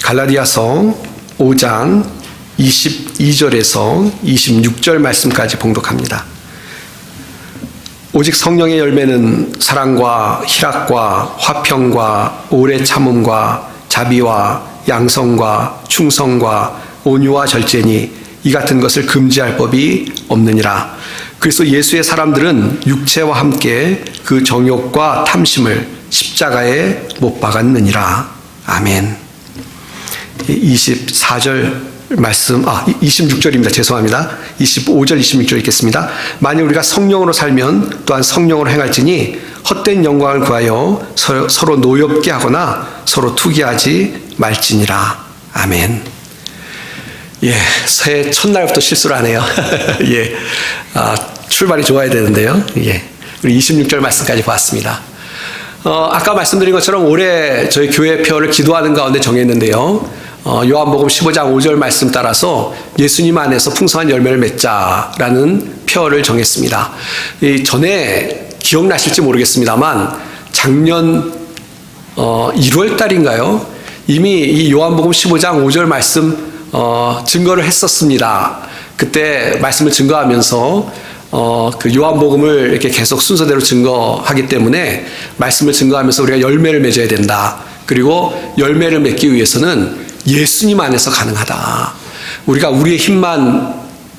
갈라디아서 5장 22절에서 26절 말씀까지 봉독합니다. 오직 성령의 열매는 사랑과 희락과 화평과 오래 참음과 자비와 양성과 충성과 온유와 절제니 이 같은 것을 금지할 법이 없느니라. 그리스도 예수의 사람들은 육체와 함께 그 정욕과 탐심을 십자가에 못 박았느니라. 아멘. 24절 말씀, 26절입니다. 죄송합니다. 25절, 26절 읽겠습니다. 만일 우리가 성령으로 살면 또한 성령으로 행할지니 헛된 영광을 구하여 서로 노엽게 하거나 서로 투기하지 말지니라. 아멘. 예, 새해 첫날부터 실수를 하네요. 예, 출발이 좋아야 되는데요. 예, 우리 26절 말씀까지 봤습니다. 아까 말씀드린 것처럼 올해 저희 교회 표를 기도하는 가운데 정했는데요. 요한복음 15장 5절 말씀 따라서 예수님 안에서 풍성한 열매를 맺자라는 표를 정했습니다. 전에 기억나실지 모르겠습니다만 작년 1월 달인가요? 이미 이 요한복음 15장 5절 말씀 증거를 했었습니다. 그때 말씀을 증거하면서 그 요한복음을 이렇게 계속 순서대로 증거하기 때문에 말씀을 증거하면서 우리가 열매를 맺어야 된다. 그리고 열매를 맺기 위해서는 예수님 안에서 가능하다. 우리가 우리의 힘만,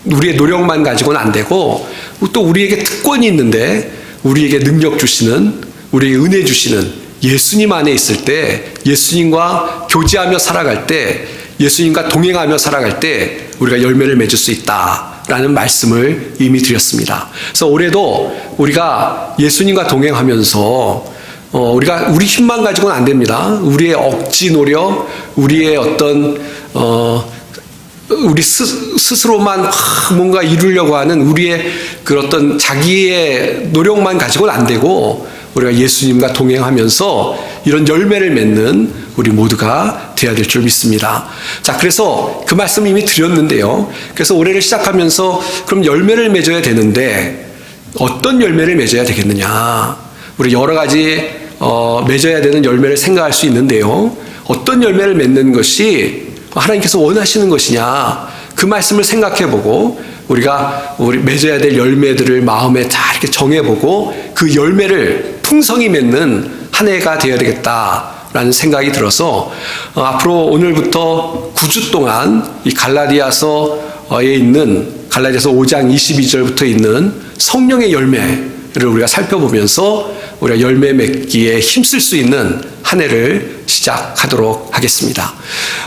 우리의 노력만 가지고는 안 되고 또 우리에게 특권이 있는데 우리에게 능력 주시는, 우리에게 은혜 주시는 예수님 안에 있을 때, 예수님과 교제하며 살아갈 때, 예수님과 동행하며 살아갈 때 우리가 열매를 맺을 수 있다라는 말씀을 이미 드렸습니다. 그래서 올해도 우리가 예수님과 동행하면서 우리가 우리 힘만 가지고는 안 됩니다. 우리의 억지 노력, 우리의 어떤 우리 스스로만 뭔가 이루려고 하는 우리의 그 어떤 자기의 노력만 가지고는 안 되고 우리가 예수님과 동행하면서 이런 열매를 맺는 우리 모두가 되어야 될 줄 믿습니다. 자, 그래서 그 말씀 이미 드렸는데요. 그래서 올해를 시작하면서 그럼 열매를 맺어야 되는데 어떤 열매를 맺어야 되겠느냐? 우리 여러 가지 맺어야 되는 열매를 생각할 수 있는데요. 어떤 열매를 맺는 것이 하나님께서 원하시는 것이냐? 그 말씀을 생각해보고 우리가 맺어야 될 열매들을 마음에 다 이렇게 정해보고 그 열매를 풍성히 맺는 한 해가 되어야 되겠다라는 생각이 들어서 앞으로 오늘부터 9주 동안 이 갈라디아서에 있는 갈라디아서 5장 22절부터 있는 성령의 열매를 우리가 살펴보면서 우리가 열매 맺기에 힘쓸 수 있는 한 해를 시작하도록 하겠습니다.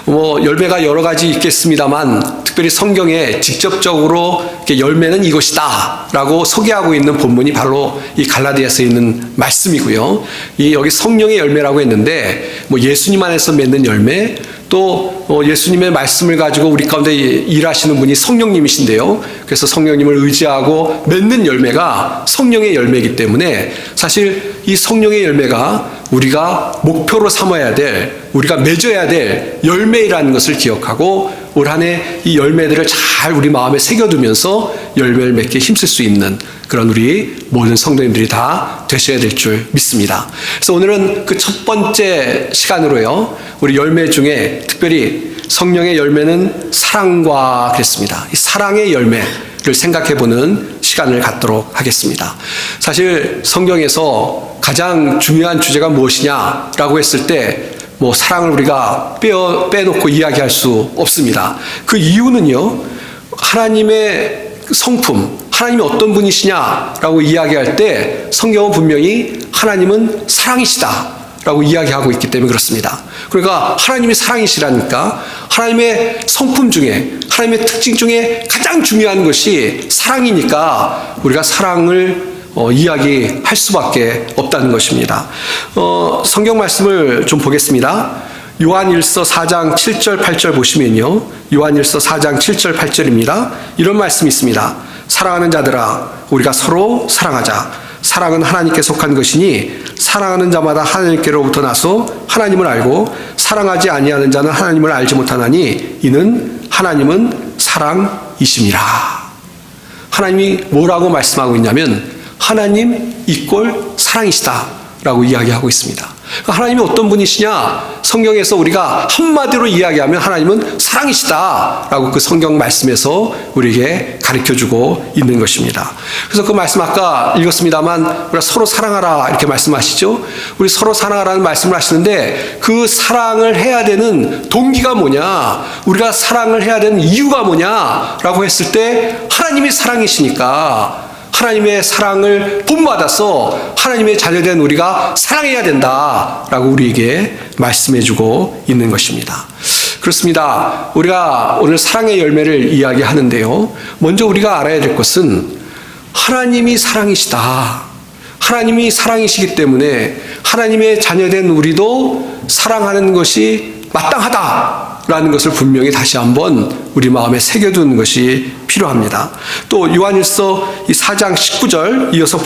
열매가 여러 가지 있겠습니다만 특별히 성경에 직접적으로 열매는 이것이다 라고 소개하고 있는 본문이 바로 이 갈라디아서에 있는 말씀이고요. 여기 성령의 열매라고 했는데 예수님 안에서 맺는 열매, 또 예수님의 말씀을 가지고 우리 가운데 일하시는 분이 성령님이신데요. 그래서 성령님을 의지하고 맺는 열매가 성령의 열매이기 때문에 사실 이 성령의 열매가 우리가 목표로 삼아야 될, 우리가 맺어야 될 열매라는 것을 기억하고 올 한 해 이 열매들을 잘 우리 마음에 새겨두면서 열매를 맺기에 힘쓸 수 있는 그런 우리 모든 성도님들이 다 되셔야 될 줄 믿습니다. 그래서 오늘은 그 첫 번째 시간으로요, 우리 열매 중에 특별히 성령의 열매는 사랑과 그랬습니다. 이 사랑의 열매를 생각해보는 시간을 갖도록 하겠습니다. 사실 성경에서 가장 중요한 주제가 무엇이냐라고 했을 때 사랑을 우리가 빼놓고 이야기할 수 없습니다. 그 이유는요, 하나님의 성품, 하나님이 어떤 분이시냐라고 이야기할 때 성경은 분명히 하나님은 사랑이시다라고 이야기하고 있기 때문에 그렇습니다. 그러니까 하나님이 사랑이시라니까 하나님의 성품 중에, 하나님의 특징 중에 가장 중요한 것이 사랑이니까 우리가 사랑을 이야기할 수밖에 없다는 것입니다. 성경 말씀을 좀 보겠습니다. 요한일서 4장 7절 8절 보시면요, 요한일서 4장 7절 8절입니다. 이런 말씀이 있습니다. 사랑하는 자들아, 우리가 서로 사랑하자. 사랑은 하나님께 속한 것이니 사랑하는 자마다 하나님께로부터 나서 하나님을 알고 사랑하지 아니하는 자는 하나님을 알지 못하나니 이는 하나님은 사랑이심이라. 하나님이 뭐라고 말씀하고 있냐면 하나님 이꼴 사랑이시다 라고 이야기하고 있습니다. 하나님이 어떤 분이시냐? 성경에서 우리가 한마디로 이야기하면 하나님은 사랑이시다라고 그 성경 말씀에서 우리에게 가르쳐주고 있는 것입니다. 그래서 그 말씀 아까 읽었습니다만 우리가 서로 사랑하라 이렇게 말씀하시죠. 우리 서로 사랑하라는 말씀을 하시는데 그 사랑을 해야 되는 동기가 뭐냐? 우리가 사랑을 해야 되는 이유가 뭐냐라고 했을 때 하나님이 사랑이시니까 하나님의 사랑을 본받아서 하나님의 자녀된 우리가 사랑해야 된다라고 우리에게 말씀해주고 있는 것입니다. 그렇습니다. 우리가 오늘 사랑의 열매를 이야기하는데요. 먼저 우리가 알아야 될 것은 하나님이 사랑이시다. 하나님이 사랑이시기 때문에 하나님의 자녀된 우리도 사랑하는 것이 마땅하다라는 것을 분명히 다시 한번 우리 마음에 새겨두는 것이 필요합니다. 또 요한일서 이 4장 19절 이어서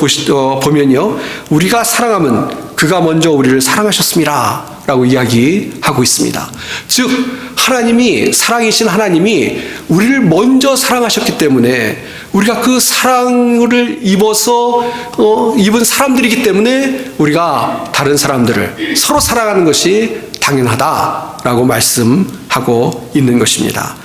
보면요. 우리가 사랑하면 그가 먼저 우리를 사랑하셨습니다. 라고 이야기하고 있습니다. 즉 하나님이 사랑이신 하나님이 우리를 먼저 사랑하셨기 때문에 우리가 그 사랑을 입은 사람들이기 때문에 우리가 다른 사람들을 서로 사랑하는 것이 당연하다라고 말씀하고 있는 것입니다.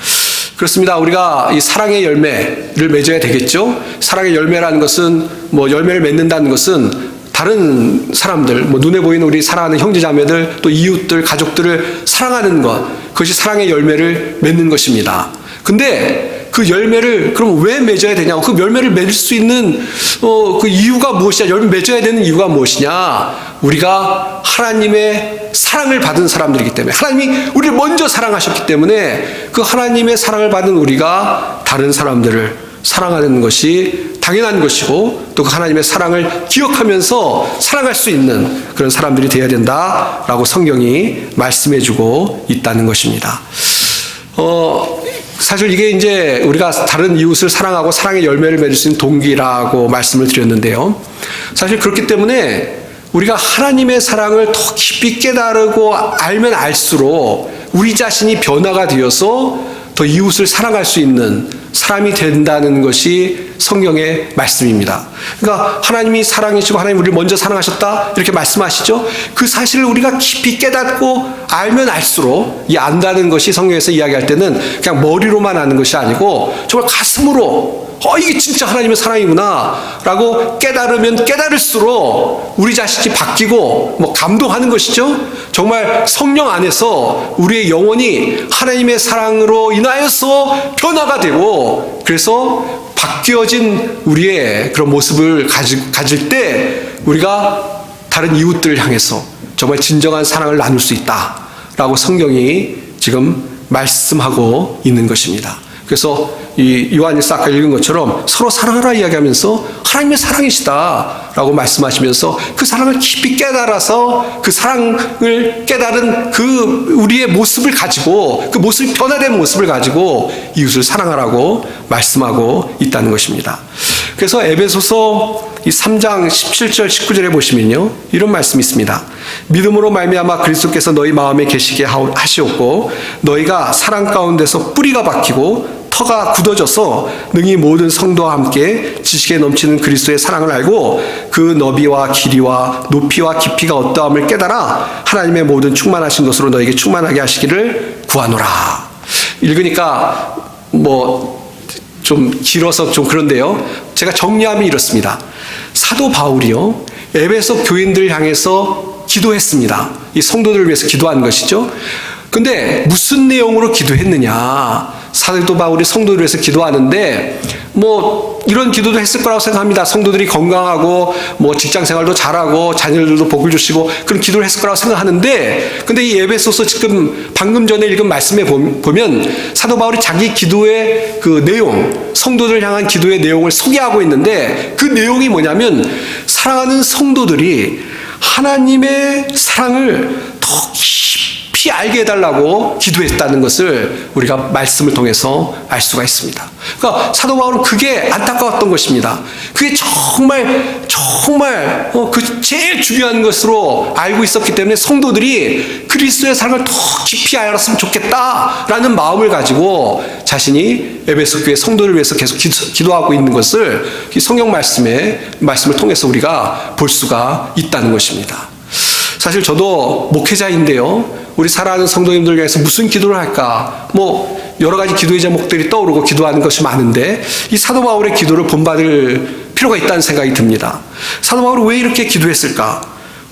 그렇습니다. 우리가 이 사랑의 열매를 맺어야 되겠죠. 사랑의 열매라는 것은 열매를 맺는다는 것은 다른 사람들, 눈에 보이는 우리 사랑하는 형제자매들, 또 이웃들, 가족들을 사랑하는 것, 그것이 사랑의 열매를 맺는 것입니다. 근데 그 열매를 그럼 왜 맺어야 되냐고, 그 열매를 맺을 수 있는 그 이유가 무엇이냐, 열매 맺어야 되는 이유가 무엇이냐, 우리가 하나님의 사랑을 받은 사람들이기 때문에, 하나님이 우리를 먼저 사랑하셨기 때문에 그 하나님의 사랑을 받은 우리가 다른 사람들을 사랑하는 것이 당연한 것이고 또 그 하나님의 사랑을 기억하면서 사랑할 수 있는 그런 사람들이 되어야 된다라고 성경이 말씀해주고 있다는 것입니다. 사실 이게 이제 우리가 다른 이웃을 사랑하고 사랑의 열매를 맺을 수 있는 동기라고 말씀을 드렸는데요. 사실 그렇기 때문에 우리가 하나님의 사랑을 더 깊이 깨달고 알면 알수록 우리 자신이 변화가 되어서 더 이웃을 사랑할 수 있는 사람이 된다는 것이 성경의 말씀입니다. 그러니까 하나님이 사랑이시고 하나님 우리를 먼저 사랑하셨다 이렇게 말씀하시죠. 그 사실을 우리가 깊이 깨닫고 알면 알수록 이 안다는 것이 성경에서 이야기할 때는 그냥 머리로만 아는 것이 아니고 정말 가슴으로 이게 진짜 하나님의 사랑이구나 라고 깨달으면 깨달을수록 우리 자신이 바뀌고 감동하는 것이죠. 정말 성령 안에서 우리의 영혼이 하나님의 사랑으로 인하여서 변화가 되고 그래서 바뀌어진 우리의 그런 모습을 가질 때 우리가 다른 이웃들을 향해서 정말 진정한 사랑을 나눌 수 있다라고 성경이 지금 말씀하고 있는 것입니다. 그래서 이 요한일서 아까 읽은 것처럼 서로 사랑하라 이야기하면서 하나님의 사랑이시다라고 말씀하시면서 그 사랑을 깊이 깨달아서 그 사랑을 깨달은 그 우리의 모습을 가지고 그 모습이 변화된 모습을 가지고 이웃을 사랑하라고 말씀하고 있다는 것입니다. 그래서 에베소서 이 3장 17절 19절에 보시면요 이런 말씀이 있습니다. 믿음으로 말미암아 그리스도께서 너희 마음에 계시게 하시었고 너희가 사랑 가운데서 뿌리가 박히고 터가 굳어져서 능히 모든 성도와 함께 지식에 넘치는 그리스도의 사랑을 알고 그 너비와 길이와 높이와 깊이가 어떠함을 깨달아 하나님의 모든 충만하신 것으로 너에게 충만하게 하시기를 구하노라. 읽으니까 좀 길어서 좀 그런데요. 제가 정리하면 이렇습니다. 사도 바울이요 에베소 교인들 향해서 기도했습니다. 이 성도들을 위해서 기도한 것이죠. 근데 무슨 내용으로 기도했느냐? 사도 바울이 성도들을 위해서 기도하는데 이런 기도도 했을 거라고 생각합니다. 성도들이 건강하고 직장 생활도 잘하고 자녀들도 복을 주시고 그런 기도를 했을 거라고 생각하는데 근데 이 에베소서 지금 방금 전에 읽은 말씀에 보면 사도 바울이 자기 기도의 그 내용, 성도들을 향한 기도의 내용을 소개하고 있는데 그 내용이 뭐냐면 사랑하는 성도들이 하나님의 사랑을 더 깊이 알게 해달라고 기도했다는 것을 우리가 말씀을 통해서 알 수가 있습니다. 그러니까 사도 바울은 그게 안타까웠던 것입니다. 그게 정말 그 제일 중요한 것으로 알고 있었기 때문에 성도들이 그리스도의 사랑을 더 깊이 알았으면 좋겠다라는 마음을 가지고 자신이 에베소 교회 성도를 위해서 계속 기도하고 있는 것을 이 성경 말씀을 통해서 우리가 볼 수가 있다는 것입니다. 사실 저도 목회자인데요. 우리 사랑하는 성도님들 위해서 무슨 기도를 할까? 여러 가지 기도의 제목들이 떠오르고 기도하는 것이 많은데 이 사도 바울의 기도를 본받을 필요가 있다는 생각이 듭니다. 사도 바울은 왜 이렇게 기도했을까?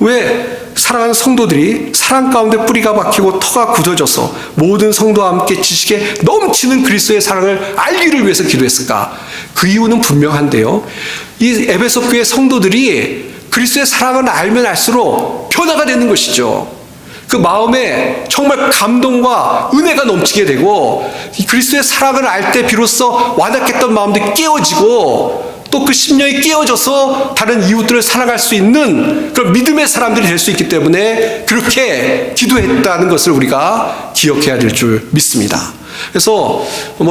왜 사랑하는 성도들이 사랑 가운데 뿌리가 박히고 터가 굳어져서 모든 성도와 함께 지식에 넘치는 그리스도의 사랑을 알기를 위해서 기도했을까? 그 이유는 분명한데요. 이 에베소 교회 성도들이 그리스도의 사랑을 알면 알수록 변화가 되는 것이죠. 그 마음에 정말 감동과 은혜가 넘치게 되고 이 그리스도의 사랑을 알 때 비로소 완악했던 마음들이 깨어지고 또 그 심령이 깨어져서 다른 이웃들을 사랑할 수 있는 그런 믿음의 사람들이 될 수 있기 때문에 그렇게 기도했다는 것을 우리가 기억해야 될 줄 믿습니다. 그래서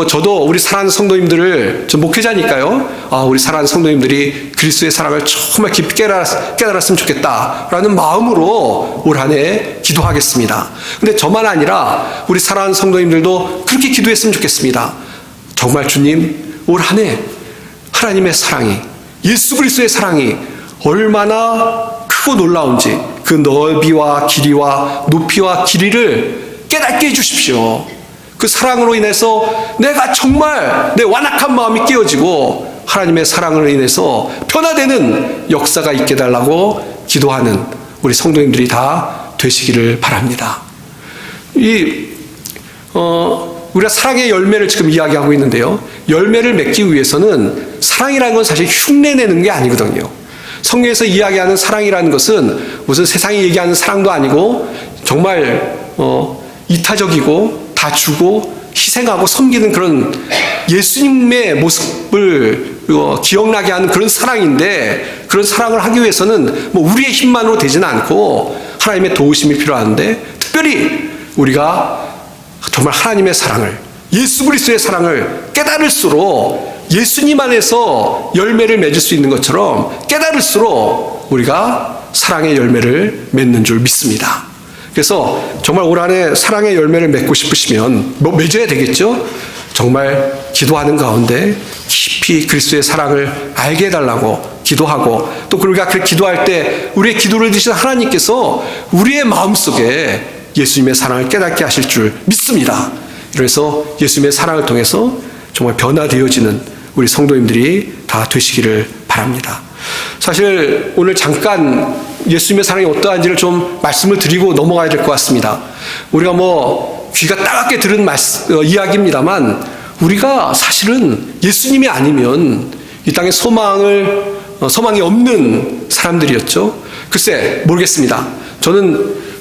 저도 우리 사랑하는 성도님들을, 저 목회자니까요, 우리 사랑하는 성도님들이 그리스도의 사랑을 정말 깊이 깨달았으면 좋겠다라는 마음으로 올 한 해 기도하겠습니다. 근데 저만 아니라 우리 사랑하는 성도님들도 그렇게 기도했으면 좋겠습니다. 정말 주님, 올 한 해 하나님의 사랑이, 예수 그리스도의 사랑이 얼마나 크고 놀라운지 그 넓이와 길이와 높이와 길이를 깨닫게 해주십시오. 그 사랑으로 인해서 내가 정말 내 완악한 마음이 깨어지고 하나님의 사랑으로 인해서 변화되는 역사가 있게 달라고 기도하는 우리 성도님들이 다 되시기를 바랍니다. 우리가 사랑의 열매를 지금 이야기하고 있는데요. 열매를 맺기 위해서는 사랑이라는 건 사실 흉내내는 게 아니거든요. 성경에서 이야기하는 사랑이라는 것은 무슨 세상이 얘기하는 사랑도 아니고 정말 이타적이고 다 주고 희생하고 섬기는 그런 예수님의 모습을 기억나게 하는 그런 사랑인데, 그런 사랑을 하기 위해서는 우리의 힘만으로 되지는 않고 하나님의 도우심이 필요한데, 특별히 우리가 정말 하나님의 사랑을, 예수 그리스도의 사랑을 깨달을수록 예수님 안에서 열매를 맺을 수 있는 것처럼 깨달을수록 우리가 사랑의 열매를 맺는 줄 믿습니다. 그래서 정말 올 한 해 사랑의 열매를 맺고 싶으시면 맺어야 되겠죠? 정말 기도하는 가운데 깊이 그리스도의 사랑을 알게 해달라고 기도하고, 또 우리가 그 기도할 때 우리의 기도를 드신 하나님께서 우리의 마음속에 예수님의 사랑을 깨닫게 하실 줄 믿습니다. 그래서 예수님의 사랑을 통해서 정말 변화되어지는 우리 성도님들이 다 되시기를 바랍니다. 사실 오늘 잠깐 예수님의 사랑이 어떠한지를 좀 말씀을 드리고 넘어가야 될 것 같습니다. 우리가 귀가 따갑게 들은 이야기입니다만, 우리가 사실은 예수님이 아니면 이 땅에 소망이 없는 사람들이었죠. 글쎄 모르겠습니다.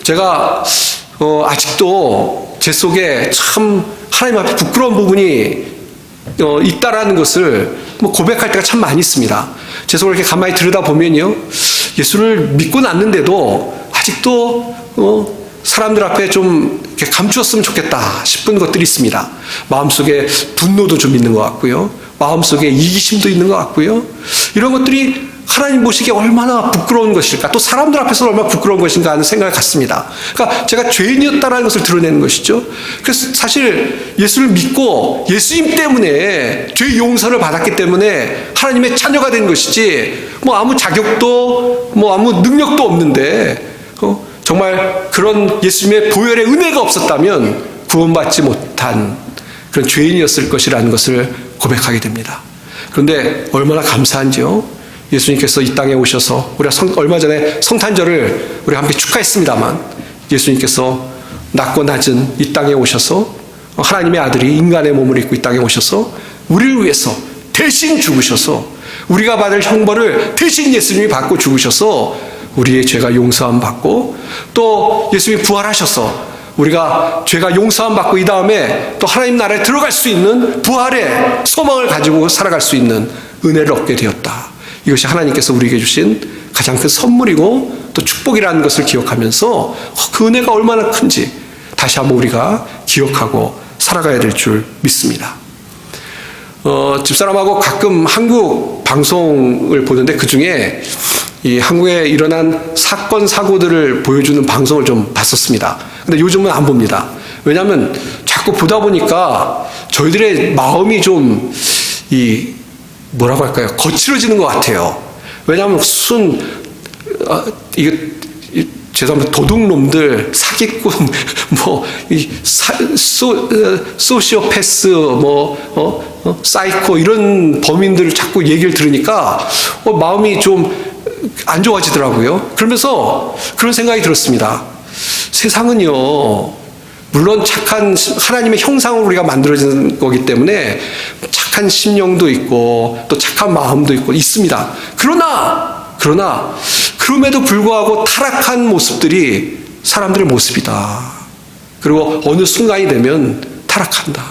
제가 아직도 제 속에 참 하나님 앞에 부끄러운 부분이 있다라는 것을 고백할 때가 참 많이 있습니다. 제 속을 이렇게 가만히 들여다보면요, 예수를 믿고 났는데도 아직도 사람들 앞에 좀 이렇게 감추었으면 좋겠다 싶은 것들이 있습니다. 마음속에 분노도 좀 있는 것 같고요, 마음속에 이기심도 있는 것 같고요, 이런 것들이 하나님 보시기에 얼마나 부끄러운 것일까, 또 사람들 앞에서 얼마나 부끄러운 것인가 하는 생각을 갖습니다. 그러니까 제가 죄인이었다라는 것을 드러내는 것이죠. 그래서 사실 예수를 믿고 예수님 때문에 죄 용서를 받았기 때문에 하나님의 자녀가 된 것이지, 아무 자격도 아무 능력도 없는데 정말 그런 예수님의 보혈의 은혜가 없었다면 구원받지 못한 그런 죄인이었을 것이라는 것을 고백하게 됩니다. 그런데 얼마나 감사한지요. 예수님께서 이 땅에 오셔서, 우리가 얼마 전에 성탄절을 우리가 함께 축하했습니다만, 예수님께서 낮고 낮은 이 땅에 오셔서 하나님의 아들이 인간의 몸을 입고 이 땅에 오셔서 우리를 위해서 대신 죽으셔서, 우리가 받을 형벌을 대신 예수님이 받고 죽으셔서 우리의 죄가 용서함 받고, 또 예수님이 부활하셔서 우리가 죄가 용서함 받고 이 다음에 또 하나님 나라에 들어갈 수 있는 부활의 소망을 가지고 살아갈 수 있는 은혜를 얻게 되었다. 이것이 하나님께서 우리에게 주신 가장 큰 선물이고 또 축복이라는 것을 기억하면서 그 은혜가 얼마나 큰지 다시 한번 우리가 기억하고 살아가야 될 줄 믿습니다. 집사람하고 가끔 한국 방송을 보는데, 그 중에 이 한국에 일어난 사건 사고들을 보여주는 방송을 좀 봤었습니다. 근데 요즘은 안 봅니다. 왜냐하면 자꾸 보다 보니까 저희들의 마음이 좀 뭐라고 할까요? 거칠어지는 것 같아요. 왜냐하면 죄송합니다. 도둑놈들, 사기꾼, 소시오패스, 사이코 이런 범인들 자꾸 얘기를 들으니까 마음이 좀 안 좋아지더라고요. 그러면서 그런 생각이 들었습니다. 세상은요, 물론 착한 하나님의 형상으로 우리가 만들어진 거기 때문에 착한 심령도 있고 또 착한 마음도 있고 있습니다. 그럼에도 불구하고 타락한 모습들이 사람들의 모습이다. 그리고 어느 순간이 되면 타락한다.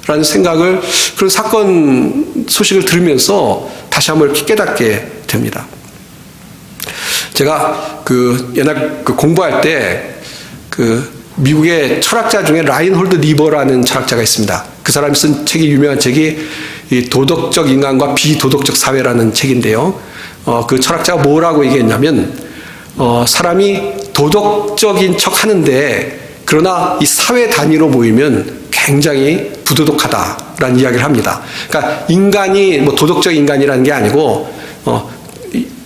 라는 생각을, 그런 사건 소식을 들으면서 다시 한번 이렇게 깨닫게 됩니다. 제가 옛날 공부할 때 미국의 철학자 중에 라인홀드 리버라는 철학자가 있습니다. 그 사람이 쓴 책이, 유명한 책이 이 도덕적 인간과 비도덕적 사회라는 책인데요. 그 철학자가 뭐라고 얘기했냐면, 사람이 도덕적인 척 하는데, 그러나 이 사회 단위로 모이면 굉장히 부도덕하다라는 이야기를 합니다. 그러니까 인간이 도덕적 인간이라는 게 아니고,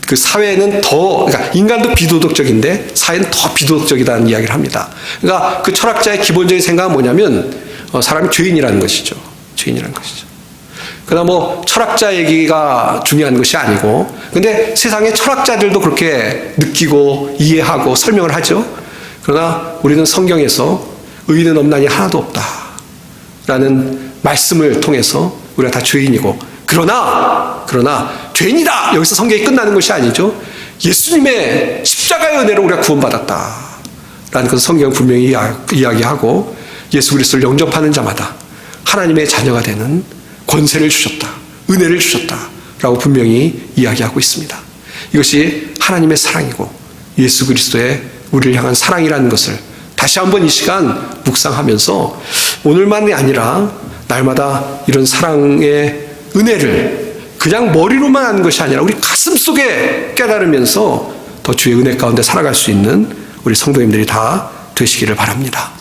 그 사회는 그러니까 인간도 비도덕적인데 사회는 더 비도덕적이다는 이야기를 합니다. 그러니까 그 철학자의 기본적인 생각은 뭐냐면, 사람이 죄인이라는 것이죠. 죄인이라는 것이죠. 그러나 철학자 얘기가 중요한 것이 아니고, 근데 세상의 철학자들도 그렇게 느끼고 이해하고 설명을 하죠. 그러나 우리는 성경에서 의인은 없나니 하나도 없다 라는 말씀을 통해서 우리가 다 죄인이고, 그러나 죄인이다! 여기서 성경이 끝나는 것이 아니죠. 예수님의 십자가의 은혜로 우리가 구원받았다 라는 것을 성경은 분명히 이야기하고, 예수 그리스도를 영접하는 자마다 하나님의 자녀가 되는 권세를 주셨다, 은혜를 주셨다 라고 분명히 이야기하고 있습니다. 이것이 하나님의 사랑이고 예수 그리스도의 우리를 향한 사랑이라는 것을 다시 한번 이 시간 묵상하면서, 오늘만이 아니라 날마다 이런 사랑의 은혜를 그냥 머리로만 하는 것이 아니라 우리 가슴 속에 깨달으면서 더 주의 은혜 가운데 살아갈 수 있는 우리 성도님들이 다 되시기를 바랍니다.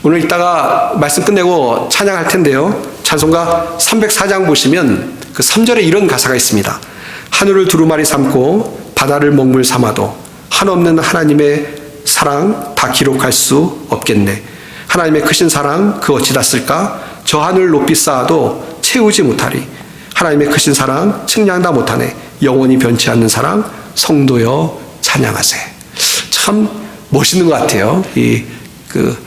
오늘 이따가 말씀 끝내고 찬양할 텐데요. 찬송가 304장 보시면 그 3절에 이런 가사가 있습니다. 하늘을 두루마리 삼고 바다를 먹물 삼아도 한없는 하나님의 사랑 다 기록할 수 없겠네. 하나님의 크신 사랑 그 어찌 다 쓸까? 저 하늘 높이 쌓아도 채우지 못하리. 하나님의 크신 사랑 측량 다 못하네. 영원히 변치 않는 사랑 성도여 찬양하세. 참 멋있는 것 같아요.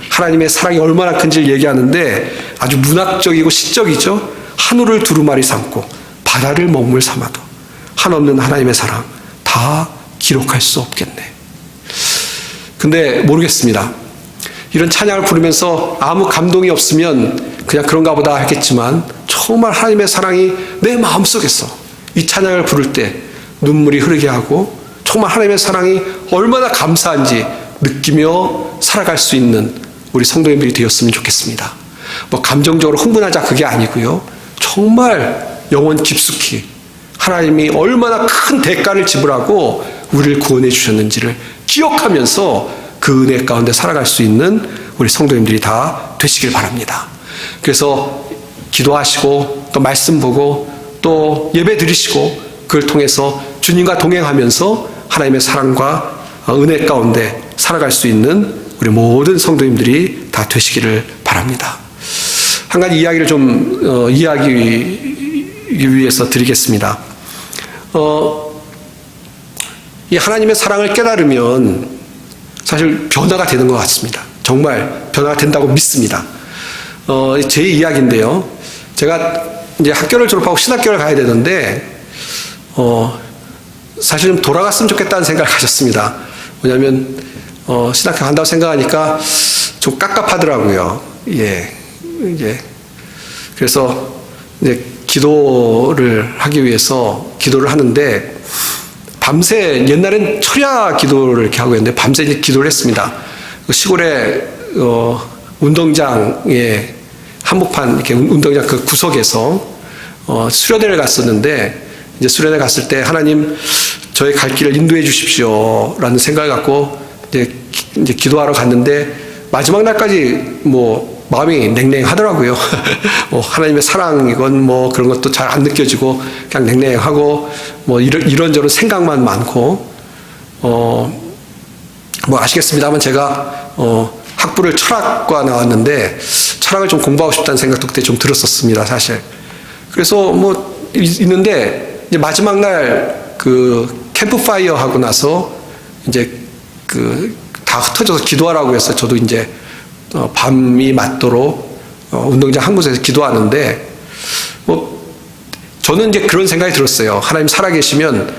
하나님의 사랑이 얼마나 큰지를 얘기하는데 아주 문학적이고 시적이죠. 하늘을 두루마리 삼고 바다를 먹물 삼아도 한없는 하나님의 사랑 다 기록할 수 없겠네. 근데 모르겠습니다. 이런 찬양을 부르면서 아무 감동이 없으면 그냥 그런가 보다 했겠지만, 정말 하나님의 사랑이 내 마음속에서 이 찬양을 부를 때 눈물이 흐르게 하고, 정말 하나님의 사랑이 얼마나 감사한지 느끼며 살아갈 수 있는 우리 성도님들이 되었으면 좋겠습니다. 감정적으로 흥분하자 그게 아니고요. 정말 영혼 깊숙이 하나님이 얼마나 큰 대가를 지불하고 우리를 구원해 주셨는지를 기억하면서 그 은혜 가운데 살아갈 수 있는 우리 성도님들이 다 되시길 바랍니다. 그래서 기도하시고 또 말씀 보고 또 예배 드리시고, 그걸 통해서 주님과 동행하면서 하나님의 사랑과 은혜 가운데 살아갈 수 있는 우리 모든 성도님들이 다 되시기를 바랍니다. 한 가지 이야기를 좀 이해하기 위해서 드리겠습니다. 이 하나님의 사랑을 깨달으면 사실 변화가 되는 것 같습니다. 정말 변화가 된다고 믿습니다. 제 이야기인데요. 제가 이제 학교를 졸업하고 신학교를 가야 되는데, 사실 좀 돌아갔으면 좋겠다는 생각을 가졌습니다. 왜냐하면 신학교 간다고 생각하니까 좀 깝깝하더라고요. 그래서 이제 기도를 하기 위해서 기도를 하는데, 밤새, 옛날엔 철야 기도를 이렇게 하고 있는데 밤새 이제 기도를 했습니다. 시골에 운동장에 한복판 이렇게 운동장 그 구석에서 수련회를 갔었는데, 이제 수련회 갔을 때 하나님 저의 갈 길을 인도해 주십시오라는 생각을 갖고 이제 기도하러 갔는데, 마지막 날까지 마음이 냉랭하더라고요. 하나님의 사랑이건 그런 것도 잘 안 느껴지고 그냥 냉랭하고 이런저런 생각만 많고, 뭐 아시겠습니다만 제가 학부를 철학과 나왔는데 철학을 좀 공부하고 싶다는 생각도 그때 좀 들었었습니다, 사실. 그래서 뭐 있는데 이제 마지막 날 그 캠프파이어 하고 나서 이제 그 다 흩어져서 기도하라고 해서 저도 이제 밤이 맞도록 운동장 한 곳에서 기도하는데 뭐 저는 이제 그런 생각이 들었어요. 하나님 살아계시면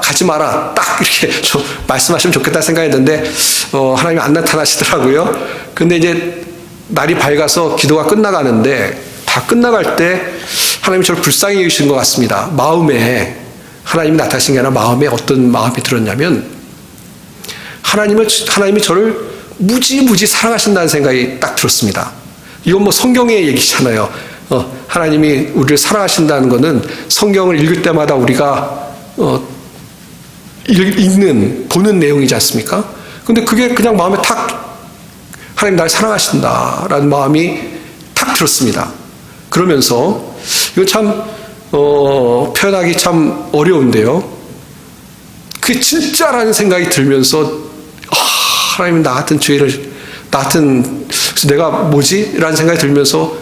가지 마라 딱 이렇게 좀 말씀하시면 좋겠다 생각했는데 하나님이 안 나타나시더라고요. 근데 이제 날이 밝아서 기도가 끝나가는데 다 끝나갈 때 하나님이 저를 불쌍히 여기신 것 같습니다. 마음에 하나님이 나타나신 게 아니라 마음에 어떤 마음이 들었냐면 하나님이 저를 무지무지 사랑하신다는 생각이 딱 들었습니다. 이건 뭐 성경의 얘기잖아요. 하나님이 우리를 사랑하신다는 것은 성경을 읽을 때마다 우리가 보는 내용이지 않습니까? 근데 그게 그냥 마음에 탁 하나님 날 사랑하신다라는 마음이 탁 들었습니다. 그러면서 이거 참 표현하기 참 어려운데요. 그게 진짜라는 생각이 들면서 하나님 나 같은 죄를 그래서 내가 뭐지? 라는 생각이 들면서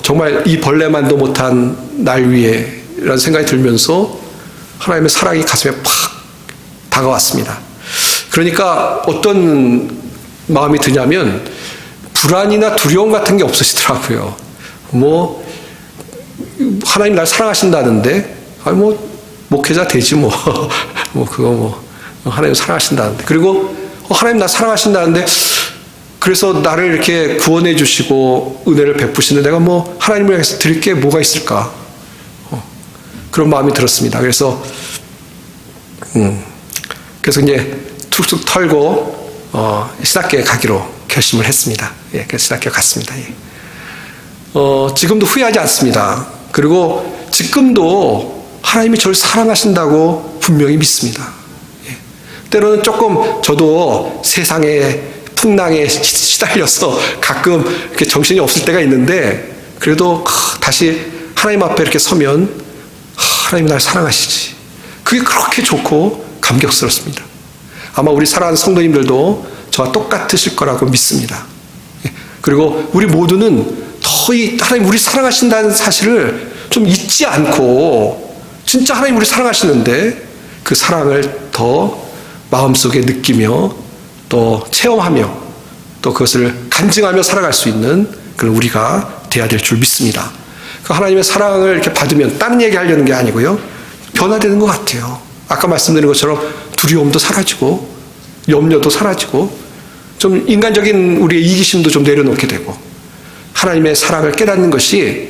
정말 이 벌레만도 못한 날 위에 라는 생각이 들면서 하나님의 사랑이 가슴에 팍 다가왔습니다. 그러니까 어떤 마음이 드냐면 불안이나 두려움 같은 게 없으시더라고요. 뭐 하나님 날 사랑하신다는데 목회자 되지 뭐 하나님 사랑하신다는데 그리고 하나님 나 사랑하신다는데 그래서 나를 이렇게 구원해 주시고 은혜를 베푸시는데 내가 뭐 하나님을 향해서 드릴 게 뭐가 있을까? 그런 마음이 들었습니다. 그래서 이제 툭툭 털고 신학교에 가기로 결심을 했습니다. 예, 그래서 신학교에 갔습니다. 예. 지금도 후회하지 않습니다. 그리고 지금도 하나님이 저를 사랑하신다고 분명히 믿습니다. 예. 때로는 조금 저도 세상의 풍랑에 시달려서 가끔 이렇게 정신이 없을 때가 있는데 그래도 다시 하나님 앞에 이렇게 서면 하나님이 날 사랑하시지. 그게 그렇게 좋고 감격스럽습니다. 아마 우리 사랑하는 성도님들도 저와 똑같으실 거라고 믿습니다. 그리고 우리 모두는 더 하나님 우리 사랑하신다는 사실을 좀 잊지 않고 진짜 하나님 우리 사랑하시는데 그 사랑을 더 마음속에 느끼며 또 체험하며 또 그것을 간증하며 살아갈 수 있는 그런 우리가 돼야 될 줄 믿습니다. 그 하나님의 사랑을 이렇게 받으면 다른 얘기 하려는 게 아니고요. 변화되는 것 같아요. 아까 말씀드린 것처럼 두려움도 사라지고 염려도 사라지고 좀 인간적인 우리의 이기심도 좀 내려놓게 되고 하나님의 사랑을 깨닫는 것이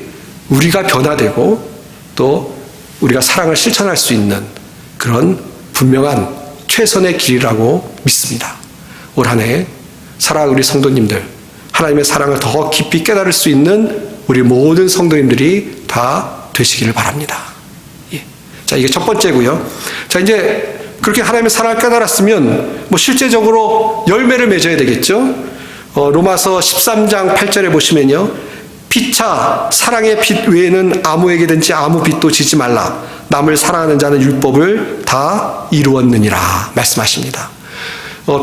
우리가 변화되고 또 우리가 사랑을 실천할 수 있는 그런 분명한 최선의 길이라고 믿습니다. 올 한 해 사랑하는 우리 성도님들 하나님의 사랑을 더 깊이 깨달을 수 있는 우리 모든 성도님들이 다 되시기를 바랍니다. 예. 자, 이게 첫 번째고요. 자, 이제 그렇게 하나님의 사랑을 깨달았으면 뭐 실제적으로 열매를 맺어야 되겠죠. 로마서 13장 8절에 보시면요. 피차 사랑의 빛 외에는 아무에게든지 아무 빛도 지지 말라. 남을 사랑하는 자는 율법을 다 이루었느니라 말씀하십니다.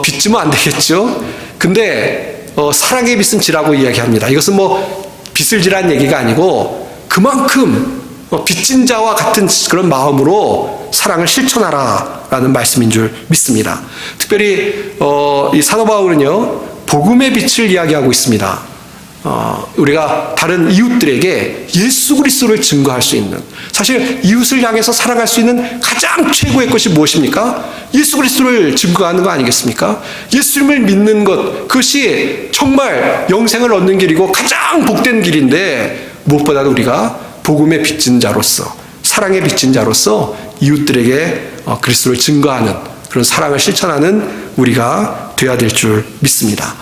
빚지면 안 되겠죠. 근데 사랑의 빛은 지라고 이야기합니다. 이것은 뭐 빚을 지라는 얘기가 아니고 그만큼 빚진 자와 같은 그런 마음으로 사랑을 실천하라라는 말씀인 줄 믿습니다. 특별히 이 사도 바울은요 복음의 빛을 이야기하고 있습니다. 우리가 다른 이웃들에게 예수 그리스도를 증거할 수 있는, 사실 이웃을 향해서 살아갈 수 있는 가장 최고의 것이 무엇입니까? 예수 그리스도를 증거하는 거 아니겠습니까? 예수님을 믿는 것, 그것이 정말 영생을 얻는 길이고 가장 복된 길인데 무엇보다도 우리가 복음의 빚진 자로서, 사랑의 빚진 자로서 이웃들에게 그리스도를 증거하는 그런 사랑을 실천하는 우리가 되어야 될 줄 믿습니다.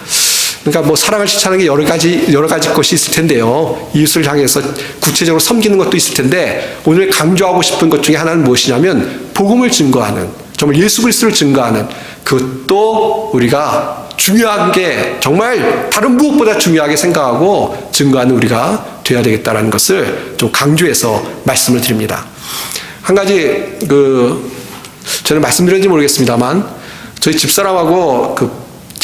그러니까 뭐 사랑을 실천하는 게 여러 가지 것이 있을 텐데요. 이웃을 향해서 구체적으로 섬기는 것도 있을 텐데 오늘 강조하고 싶은 것 중에 하나는 무엇이냐면 복음을 증거하는, 정말 예수 그리스도를 증거하는, 그것도 우리가 중요한 게 정말 다른 무엇보다 중요하게 생각하고 증거하는 우리가 되어야 되겠다는 것을 좀 강조해서 말씀을 드립니다. 한 가지 저는 말씀드렸는지 모르겠습니다만 저희 집사람하고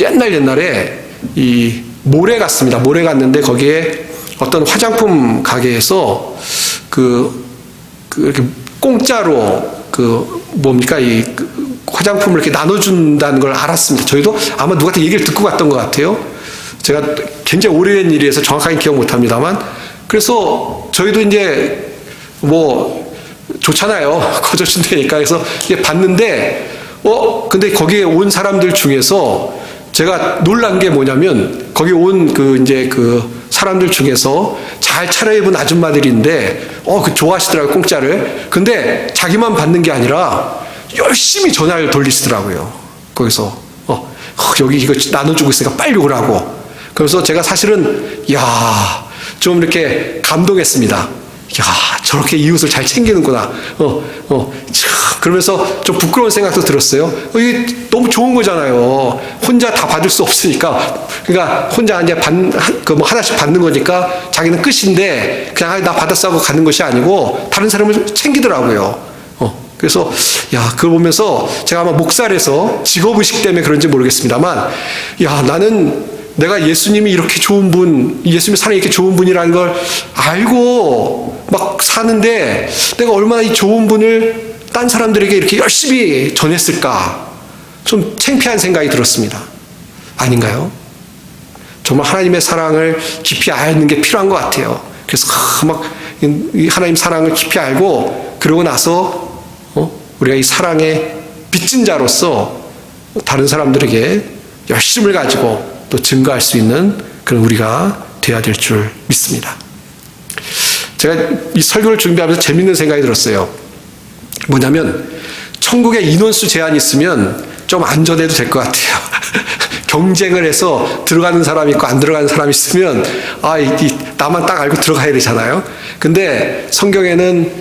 옛날에 이 모래 갔습니다. 모래 갔는데 거기에 어떤 화장품 가게에서 이렇게 공짜로 이 화장품을 이렇게 나눠준다는 걸 알았습니다. 저희도 아마 누구한테 얘기를 듣고 갔던 것 같아요. 제가 굉장히 오래된 일이라서 정확하게 기억 못 합니다만. 그래서 저희도 이제 좋잖아요. 거저준다니까. 그래서 이게 봤는데, 근데 거기에 온 사람들 중에서 제가 놀란 게 뭐냐면, 거기 온 사람들 중에서 잘 차려입은 아줌마들인데, 좋아하시더라고요, 공짜를. 근데 자기만 받는 게 아니라 열심히 전화를 돌리시더라고요. 거기서, 여기 이거 나눠주고 있으니까 빨리 오라고. 그래서 제가 사실은, 좀 이렇게 감동했습니다. 저렇게 이웃을 잘 챙기는구나. 그러면서 좀 부끄러운 생각도 들었어요. 이게 너무 좋은 거잖아요. 혼자 다 받을 수 없으니까. 그러니까 혼자 이제 하나씩 받는 거니까 자기는 끝인데 그냥 나 받았어 하고 가는 것이 아니고 다른 사람을 챙기더라고요. 그래서 그걸 보면서 제가 아마 목살에서 직업의식 때문에 그런지 모르겠습니다만, 나는 내가 예수님이 이렇게 좋은 분, 예수님의 사랑이 이렇게 좋은 분이라는 걸 알고 막 사는데 내가 얼마나 이 좋은 분을 딴 사람들에게 이렇게 열심히 전했을까? 좀 창피한 생각이 들었습니다. 아닌가요? 정말 하나님의 사랑을 깊이 아는 게 필요한 것 같아요. 그래서 하나님 사랑을 깊이 알고 그러고 나서 우리가 이 사랑의 빚진 자로서 다른 사람들에게 열심을 가지고 또 증거할 수 있는 그런 우리가 되어야 될 줄 믿습니다. 제가 이 설교를 준비하면서 재밌는 생각이 들었어요. 뭐냐면 천국에 인원수 제한이 있으면 좀 안전해도 될 것 같아요. 경쟁을 해서 들어가는 사람이 있고 안 들어가는 사람이 있으면 나만 딱 알고 들어가야 되잖아요. 근데 성경에는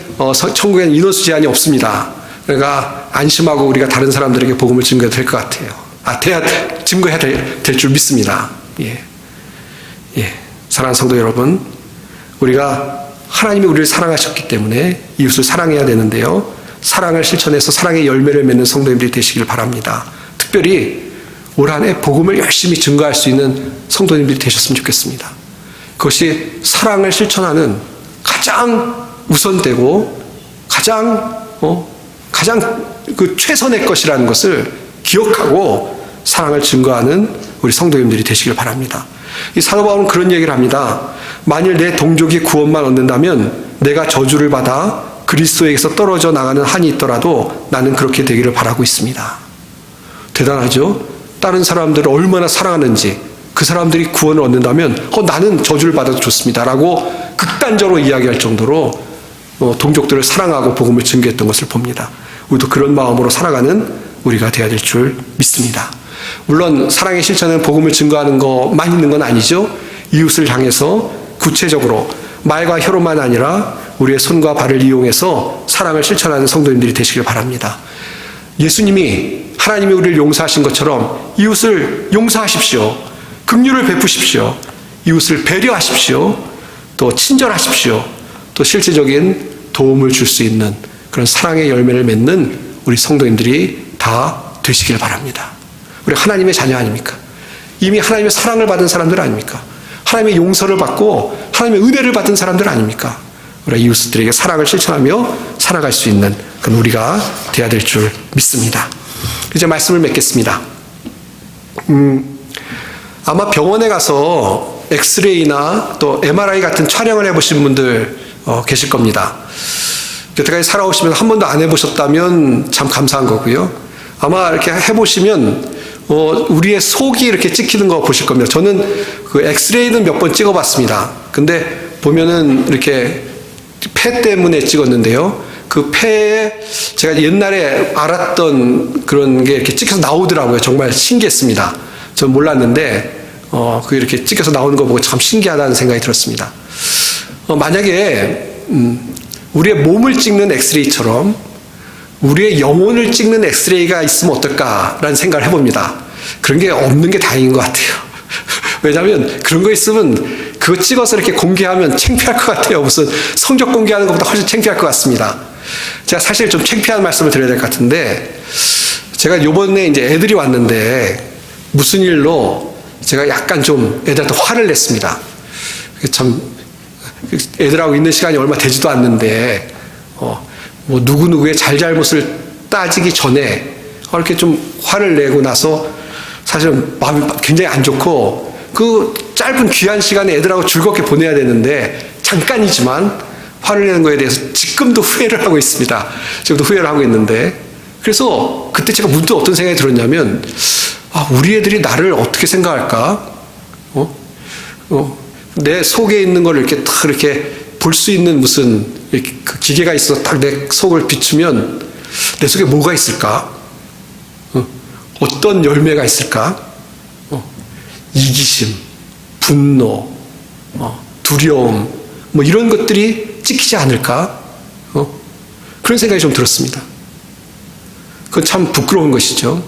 천국에는 인원수 제한이 없습니다. 그러니까 안심하고 우리가 다른 사람들에게 복음을 증거해도 될 것 같아요. 증거해야 될 줄 믿습니다. 사랑하는 성도 여러분, 우리가 하나님이 우리를 사랑하셨기 때문에 이웃을 사랑해야 되는데요. 사랑을 실천해서 사랑의 열매를 맺는 성도님들이 되시길 바랍니다. 특별히 올 한 해 복음을 열심히 증거할 수 있는 성도님들이 되셨으면 좋겠습니다. 그것이 사랑을 실천하는 가장 우선되고 가장 최선의 것이라는 것을 기억하고 사랑을 증거하는 우리 성도님들이 되시길 바랍니다. 이 사도 바울은 그런 얘기를 합니다. 만일 내 동족이 구원만 얻는다면 내가 저주를 받아 그리스도에게서 떨어져 나가는 한이 있더라도 나는 그렇게 되기를 바라고 있습니다. 대단하죠? 다른 사람들을 얼마나 사랑하는지, 그 사람들이 구원을 얻는다면 나는 저주를 받아도 좋습니다 라고 극단적으로 이야기할 정도로 동족들을 사랑하고 복음을 증거했던 것을 봅니다. 우리도 그런 마음으로 살아가는 우리가 되어야 될 줄 믿습니다. 물론 사랑의 실천은 복음을 증거하는 것만 있는 건 아니죠. 이웃을 향해서 구체적으로 말과 혀로만 아니라 우리의 손과 발을 이용해서 사랑을 실천하는 성도님들이 되시길 바랍니다. 예수님이 하나님이 우리를 용서하신 것처럼 이웃을 용서하십시오. 긍휼을 베푸십시오. 이웃을 배려하십시오. 또 친절하십시오. 또 실질적인 도움을 줄 수 있는 그런 사랑의 열매를 맺는 우리 성도님들이 다 되시길 바랍니다. 우리 하나님의 자녀 아닙니까? 이미 하나님의 사랑을 받은 사람들 아닙니까? 하나님의 용서를 받고 하나님의 은혜를 받은 사람들 아닙니까? 우리가 이웃들에게 사랑을 실천하며 살아갈 수 있는 그런 우리가 되어야 될 줄 믿습니다. 이제 말씀을 맺겠습니다. 아마 병원에 가서 엑스레이나 또 MRI 같은 촬영을 해보신 분들 계실 겁니다. 여태까지 살아오시면 한 번도 안 해보셨다면 참 감사한 거고요. 아마 이렇게 해보시면 우리의 속이 이렇게 찍히는 거 보실 겁니다. 저는 그 엑스레이는 몇 번 찍어봤습니다. 근데 보면은 이렇게 폐 때문에 찍었는데요. 그 폐에 제가 옛날에 알았던 그런 게 이렇게 찍혀서 나오더라고요. 정말 신기했습니다. 전 몰랐는데 그게 이렇게 찍혀서 나오는 거 보고 참 신기하다는 생각이 들었습니다. 만약에 우리의 몸을 찍는 엑스레이처럼 우리의 영혼을 찍는 엑스레이가 있으면 어떨까라는 생각을 해봅니다. 그런 게 없는 게 다행인 것 같아요. 왜냐하면 그런 거 있으면 그거 찍어서 이렇게 공개하면 창피할 것 같아요. 무슨 성적 공개하는 것보다 훨씬 창피할 것 같습니다. 제가 사실 좀 창피한 말씀을 드려야 될 것 같은데 제가 요번에 이제 애들이 왔는데 무슨 일로 제가 약간 좀 애들한테 화를 냈습니다. 참 애들하고 있는 시간이 얼마 되지도 않는데 뭐 누구누구의 잘잘못을 따지기 전에 이렇게 좀 화를 내고 나서 사실은 마음이 굉장히 안 좋고 그 짧은 귀한 시간에 애들하고 즐겁게 보내야 되는데 잠깐이지만 화를 내는 거에 대해서 지금도 후회를 하고 있습니다. 지금도 후회를 하고 있는데 그래서 그때 제가 문득 어떤 생각이 들었냐면 우리 애들이 나를 어떻게 생각할까? 내 속에 있는 걸 이렇게 딱 이렇게 볼 수 있는 무슨 그 기계가 있어서 딱 내 속을 비추면 내 속에 뭐가 있을까? 어떤 열매가 있을까? 이기심, 분노, 두려움, 뭐 이런 것들이 찍히지 않을까? 그런 생각이 좀 들었습니다. 그건 참 부끄러운 것이죠.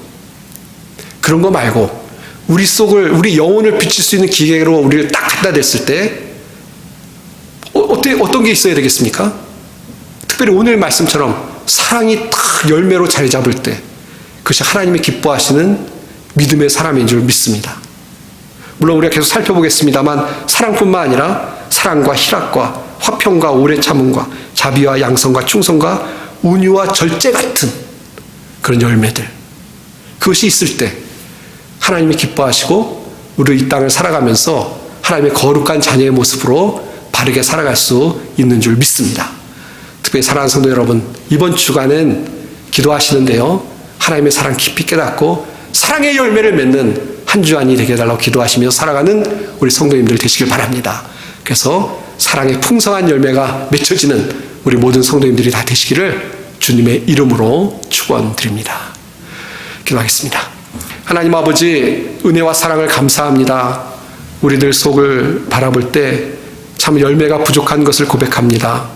그런 거 말고 우리 영혼을 비칠 수 있는 기계로 우리를 딱 갖다 댔을 때 어떤 게 있어야 되겠습니까? 특별히 오늘 말씀처럼 사랑이 딱 열매로 자리 잡을 때 그것이 하나님이 기뻐하시는 믿음의 사람인 줄 믿습니다. 물론 우리가 계속 살펴보겠습니다만 사랑뿐만 아니라 사랑과 희락과 화평과 오래 참음과 자비와 양성과 충성과 온유와 절제 같은 그런 열매들, 그것이 있을 때 하나님이 기뻐하시고 우리 이 땅을 살아가면서 하나님의 거룩한 자녀의 모습으로 바르게 살아갈 수 있는 줄 믿습니다. 특별히 사랑하는 성도 여러분, 이번 주간은 기도하시는데요, 하나님의 사랑 깊이 깨닫고 사랑의 열매를 맺는 한 주간이 되게 해달라고 기도하시며 살아가는 우리 성도님들 되시길 바랍니다. 그래서 사랑의 풍성한 열매가 맺혀지는 우리 모든 성도님들이 다 되시기를 주님의 이름으로 축원드립니다. 기도하겠습니다. 하나님 아버지, 은혜와 사랑을 감사합니다. 우리들 속을 바라볼 때 참 열매가 부족한 것을 고백합니다.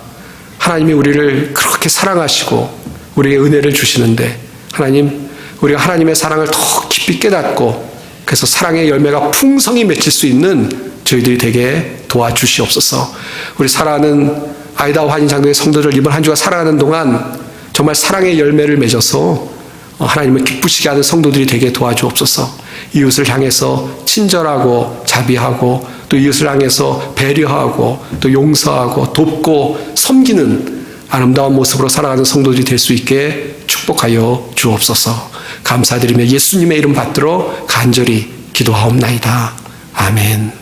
하나님이 우리를 그렇게 사랑하시고 우리에게 은혜를 주시는데 하나님, 우리가 하나님의 사랑을 더 깊이 깨닫고 그래서 사랑의 열매가 풍성히 맺힐 수 있는 저희들이 되게 도와주시옵소서. 우리 사랑하는 아이다호 한인장로의 성도들 이번 한 주가 살아가는 동안 정말 사랑의 열매를 맺어서 하나님을 기쁘시게 하는 성도들이 되게 도와주옵소서. 이웃을 향해서 친절하고 자비하고 또 이웃을 향해서 배려하고 또 용서하고 돕고 섬기는 아름다운 모습으로 살아가는 성도들이 될 수 있게 축복하여 주옵소서. 감사드리며 예수님의 이름 받들어 간절히 기도하옵나이다. 아멘.